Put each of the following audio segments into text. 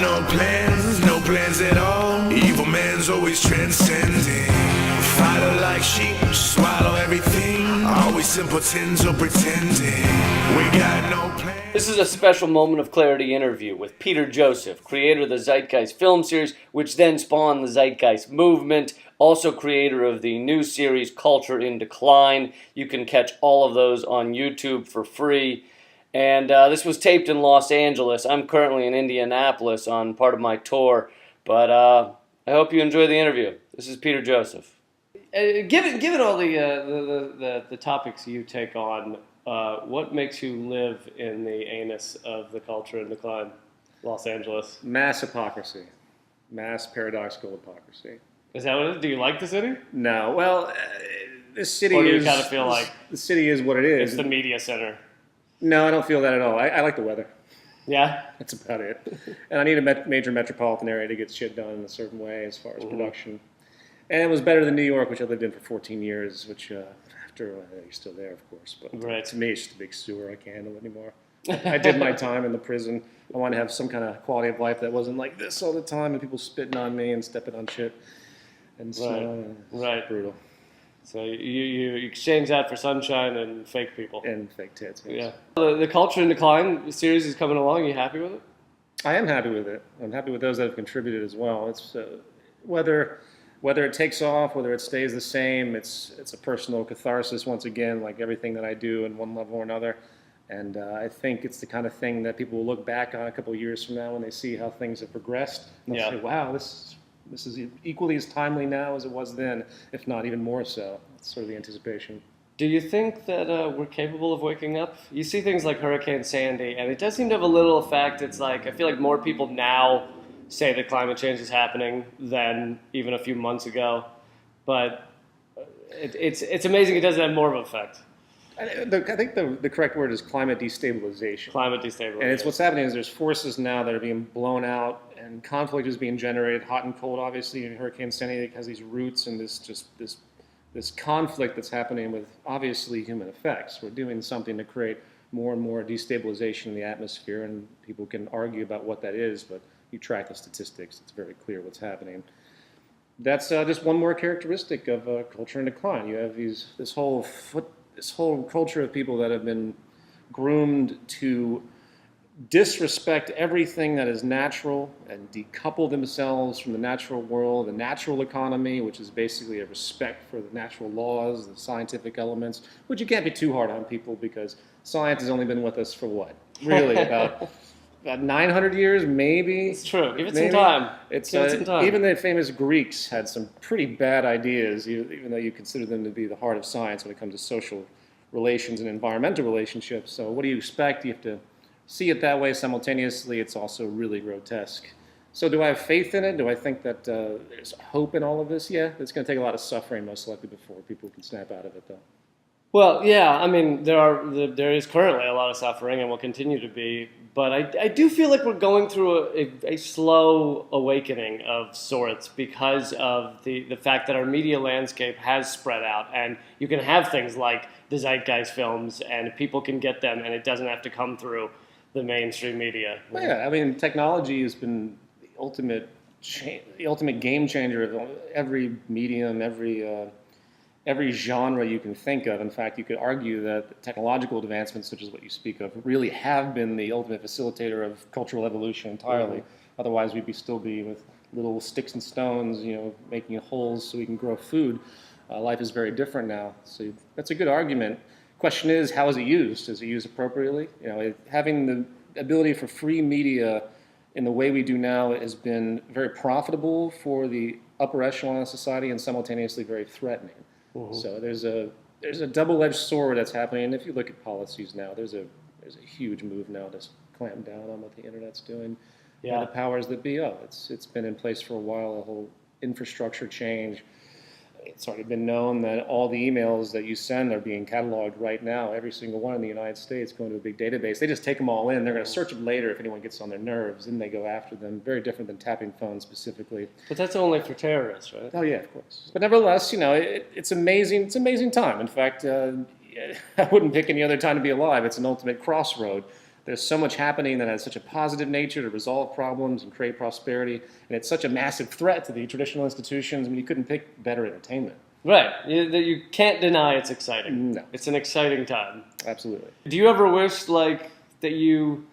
no plans at all. Evil man's always transcending. Fighter like sheep, swallow everything. Always simpletons or pretending. We got no plans. This is a special moment of clarity interview with Peter Joseph, creator of the Zeitgeist film series, which then spawned the Zeitgeist Movement, also creator of the new series Culture in Decline. You can catch all of those on YouTube for free. And this was taped in Los Angeles. I'm currently in Indianapolis on part of my tour, but I hope you enjoy the interview. This is Peter Joseph. Given all the topics you take on, what makes you live in the anus of the Culture in Decline, Los Angeles? Mass hypocrisy. Mass paradoxical hypocrisy. Is that what it is? Do you like the city? No. Well, this city or do you is... kind of feel like... The city is what it is. It's the media center. No, I don't feel that at all. I like the weather. Yeah? That's about it. And I need a major metropolitan area to get shit done in a certain way as far as production. And it was better than New York, which I lived in for 14 years, which after, you're still there, of course. But right. To me, it's just a big sewer. I can't handle it anymore. I did my time in the prison. I wanted to have some kind of quality of life that wasn't like this all the time and people spitting on me and stepping on shit. And so, right. Brutal. So you exchange that for sunshine and fake people. And fake tits. Yes. Yeah. The Culture in Decline series is coming along. Are you happy with it? I am happy with it. I'm happy with those that have contributed as well. It's whether it takes off, whether it stays the same, it's a personal catharsis once again, like everything that I do in one level or another. And I think it's the kind of thing that people will look back on a couple of years from now when they see how things have progressed. And they'll say, wow, this is equally as timely now as it was then, if not even more so. It's sort of the anticipation. Do you think that we're capable of waking up? You see things like Hurricane Sandy, and it does seem to have a little effect. It's like, I feel like more people now say that climate change is happening than even a few months ago. But it's amazing it doesn't have more of an effect. I think the correct word is climate destabilization. Climate destabilization. And it's what's happening is there's forces now that are being blown out and conflict is being generated, hot and cold, obviously. And Hurricane Sandy has these roots and this conflict that's happening with obviously human effects. We're doing something to create more and more destabilization in the atmosphere, and people can argue about what that is, but you track the statistics, it's very clear what's happening. That's just one more characteristic of culture in decline. You have this whole culture of people that have been groomed to disrespect everything that is natural and decouple themselves from the natural world, the natural economy, which is basically a respect for the natural laws, the scientific elements, which you can't be too hard on people because science has only been with us for what? Really, about 900 years, maybe? It's true. Give it some time. Give it some time. Even the famous Greeks had some pretty bad ideas, even though you consider them to be the heart of science when it comes to social relations and environmental relationships. So what do you expect? You have to see it that way simultaneously. It's also really grotesque. So do I have faith in it? Do I think that there's hope in all of this? Yeah, it's going to take a lot of suffering most likely before people can snap out of it, though. Well, yeah, I mean, there is currently a lot of suffering and will continue to be, but I do feel like we're going through a slow awakening of sorts because of the fact that our media landscape has spread out, and you can have things like the Zeitgeist films, and people can get them, and it doesn't have to come through the mainstream media. Well, yeah, I mean, technology has been the ultimate game changer of every medium, every genre you can think of. In fact, you could argue that technological advancements, such as what you speak of, really have been the ultimate facilitator of cultural evolution entirely. Mm-hmm. Otherwise, we'd still be with little sticks and stones, making holes so we can grow food. Life is very different now. So that's a good argument. Question is, how is it used? Is it used appropriately? Having the ability for free media in the way we do now has been very profitable for the upper echelon of society and simultaneously very threatening. Mm-hmm. So there's a double-edged sword that's happening. And if you look at policies now, there's a huge move now to clamp down on what the internet's doing. Yeah. And the powers that be. It's been in place for a while. A whole infrastructure change. It's already been known that all the emails that you send are being cataloged right now. Every single one in the United States going to a big database. They just take them all in. They're going to search them later if anyone gets on their nerves. Then they go after them. Very different than tapping phones specifically. But that's only for terrorists, right? Oh yeah, of course. But nevertheless, it's amazing. It's an amazing time. In fact, I wouldn't pick any other time to be alive. It's an ultimate crossroad. there's so much happening that has such a positive nature to resolve problems and create prosperity, and it's such a massive threat to the traditional institutions. I mean, you couldn't pick better entertainment. Right. You can't deny it's exciting. No. It's an exciting time. Absolutely. Do you ever wish like that you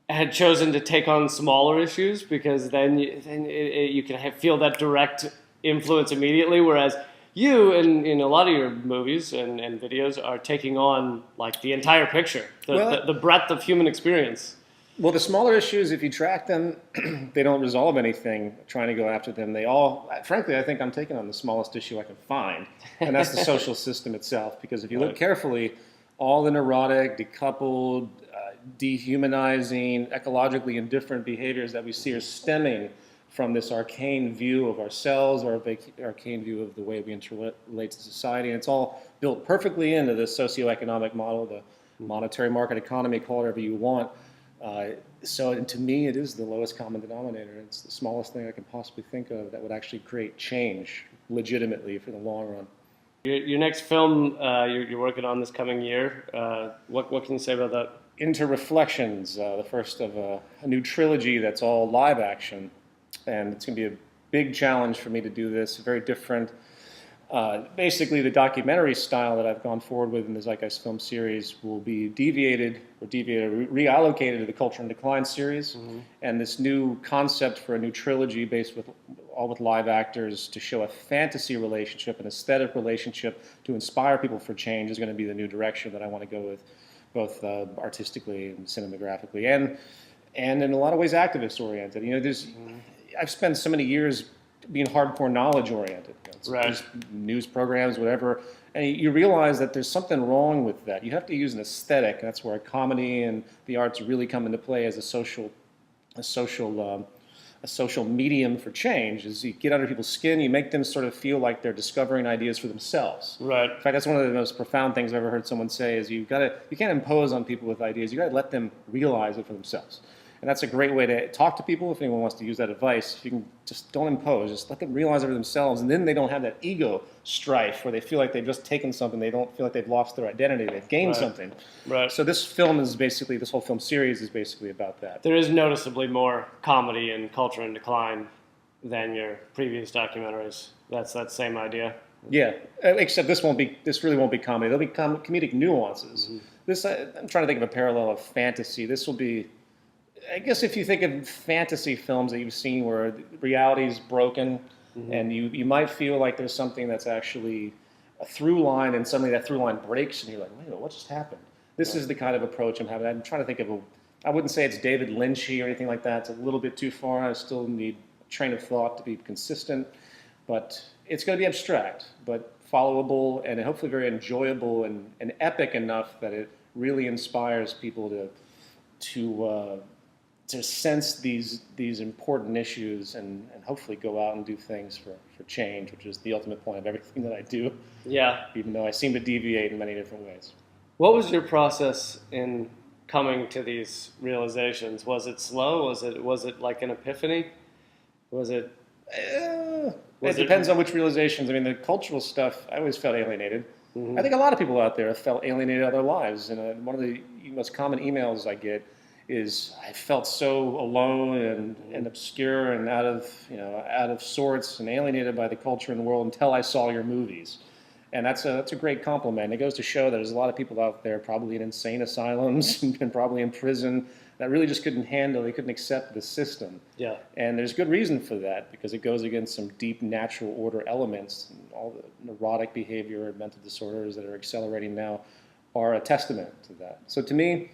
had chosen to take on smaller issues, because then you can feel that direct influence immediately, whereas you in a lot of your movies and videos are taking on like the entire picture, the breadth of human experience. Well, the smaller issues, if you track them, they don't resolve anything trying to go after them. They all, frankly, I think I'm taking on the smallest issue I can find, and that's the social system itself. Because if you look carefully, all the neurotic, decoupled, dehumanizing, ecologically indifferent behaviors that we see are stemming from this arcane view of ourselves, or arcane view of the way we interrelate to society. And it's all built perfectly into the socioeconomic model, the monetary market economy, call it whatever you want. So to me, it is the lowest common denominator. It's the smallest thing I can possibly think of that would actually create change legitimately for the long run. Your next film you're working on this coming year, what can you say about that? Into Reflections, the first of a new trilogy that's all live action. And it's going to be a big challenge for me to do this, very different. Basically, the documentary style that I've gone forward with in the Zeitgeist film series will be reallocated to the Culture in Decline series. Mm-hmm. And this new concept for a new trilogy based with live actors to show a fantasy relationship, an aesthetic relationship to inspire people for change is going to be the new direction that I want to go with, both artistically and cinematographically, and in a lot of ways activist oriented. You know, I've spent so many years being hardcore knowledge oriented, right? News programs, whatever, and you realize that there's something wrong with that. You have to use an aesthetic. That's where comedy and the arts really come into play as a social medium for change. Is you get under people's skin, you make them sort of feel like they're discovering ideas for themselves. Right. In fact, that's one of the most profound things I've ever heard someone say. Is you can't impose on people with ideas. You got to let them realize it for themselves. And that's a great way to talk to people. If anyone wants to use that advice, you can just don't impose. Just let them realize it for themselves, and then they don't have that ego strife where they feel like they've just taken something. They don't feel like they've lost their identity. They've gained something. Right. So this whole film series is basically about that. There is noticeably more comedy in Culture in Decline than your previous documentaries. That's that same idea. Yeah, except this really won't be comedy. There'll be comedic nuances. Mm-hmm. I'm trying to think of a parallel of fantasy. This will be, I guess, if you think of fantasy films that you've seen where reality is broken, mm-hmm. and you might feel like there's something that's actually a through line, and suddenly that through line breaks, and you're like, wait, what just happened? This is the kind of approach I'm having. I'm trying to think of I wouldn't say it's David Lynchy or anything like that. It's a little bit too far. I still need a train of thought to be consistent, but it's going to be abstract, but followable, and hopefully very enjoyable and epic enough that it really inspires people to sense these important issues and hopefully go out and do things for change, which is the ultimate point of everything that I do. Yeah. Even though I seem to deviate in many different ways. What was your process in coming to these realizations? Was it slow? Was it like an epiphany? Was it? It depends on which realizations. I mean, the cultural stuff, I always felt alienated. Mm-hmm. I think a lot of people out there have felt alienated out of their lives. And one of the most common emails I get is, I felt so alone and obscure and out of sorts and alienated by the culture in the world until I saw your movies. And that's a great compliment. It goes to show that there's a lot of people out there, probably in insane asylums and probably in prison, that really just they couldn't accept the system. Yeah. And there's good reason for that, because it goes against some deep natural order elements. And all the neurotic behavior and mental disorders that are accelerating now are a testament to that. So to me,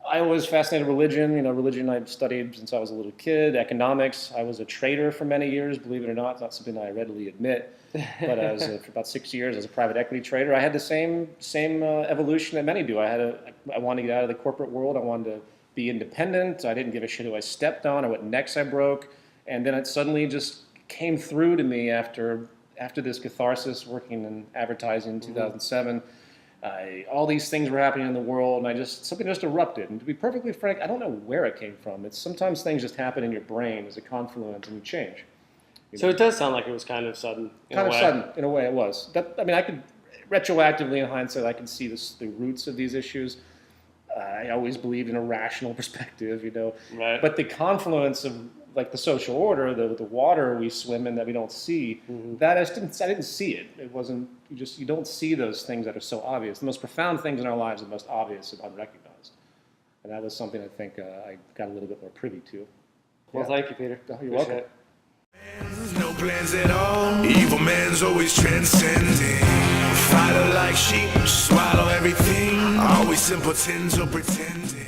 I was fascinated with religion. Religion I've studied since I was a little kid. Economics, I was a trader for many years, believe it or not. It's not something I readily admit. But for about 6 years as a private equity trader, I had the same evolution that many do. I wanted to get out of the corporate world. I wanted to be independent. I didn't give a shit who I stepped on or what necks I broke. And then it suddenly just came through to me after this catharsis working in advertising in 2007. All these things were happening in the world, and something just erupted. And to be perfectly frank, I don't know where it came from. It's sometimes things just happen in your brain as a confluence, and you change. So it does sound like it was kind of sudden. Sudden, in a way it was. I could retroactively, in hindsight, I can see the roots of these issues. I always believed in a rational perspective, you know. Right. But the confluence of like the social order, the water we swim in that we don't see, that I didn't see it. It wasn't, you don't see those things that are so obvious. The most profound things in our lives are the most obvious and unrecognized. And that was something I think I got a little bit more privy to. Well, thank you, Peter. You're Appreciate welcome. it. No plans at all. Evil man's always transcending. Fighter like sheep, swallow everything. Always simpletons or pretending.